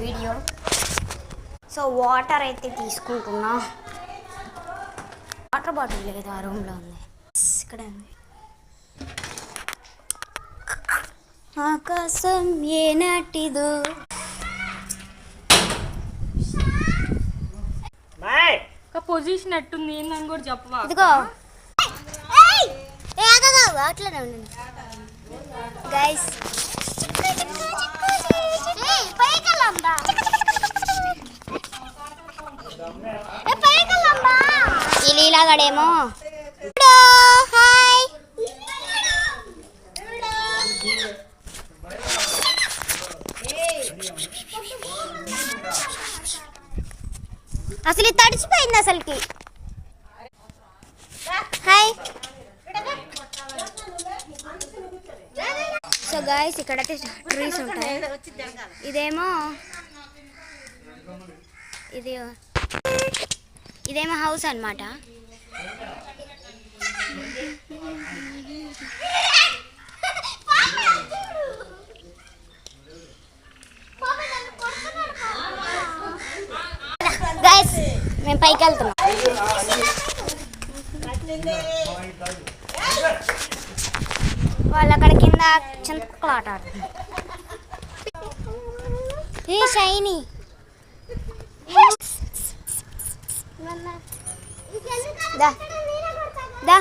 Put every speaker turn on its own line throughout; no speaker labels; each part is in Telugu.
వీడియో. సో వాటర్ అయితే తీసుకుంటున్నా. వాటర్ బాటిల్ లేదు, ఆ రూమ్లో ఉంది. ఇక్కడ ఆకాశం ఏనాటిదో.
పొజిషన్ ఎట్టుంది ఏందని కూడా చెప్పవా?
ఇదిగో అట్లనే ఉండండి గైస్. ఈ లీలాగడేమో హాయ్. అసలు ఇది తడిచిపోయింది అసలుకి. హాయ్. సో గాయస్ ఇక్కడైతే ట్రీస్ ఉంటాయి. ఇదేమో హౌస్ అన్నమాట. గాయస్ మేము పైకి వెళ్తున్నాం. వాళ్ళు అక్కడ కింద చింతకుక్కలు ఆట ఆడుతున్నారు. ఏ షైనీ దా దా.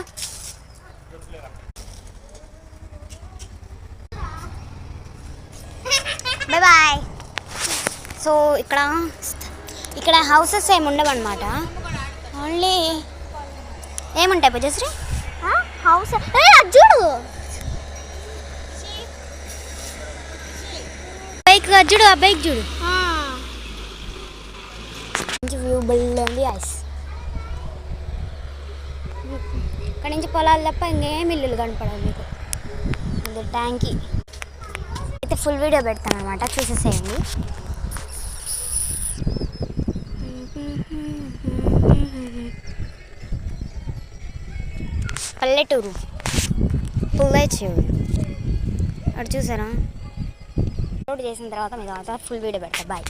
Bye bye. సో ఇక్కడ హౌసెస్ ఏమి ఉండవు అన్నమాట. ఓన్లీ ఏముంటాయి పూజశ్రీ? హౌస్ చూడు, బైక్ చూడు, ఆ బైక్ చూడు. మంచి వ్యూ ఉంది. ఐస్ ఇక్కడ నుంచి పొలాలు తప్ప ఇంకేం ఇల్లులు కనపడవు మీకు. ఇది ట్యాంకీ. అయితే ఫుల్ వీడియో పెడతాను అనమాట, చూసేసేయండి. పల్లెటూరు పుల్లేచూరు అటు చూసారా. అప్లోడ్ చేసిన తర్వాత మీ తర్వాత ఫుల్ వీడియో పెడతా. బాయ్.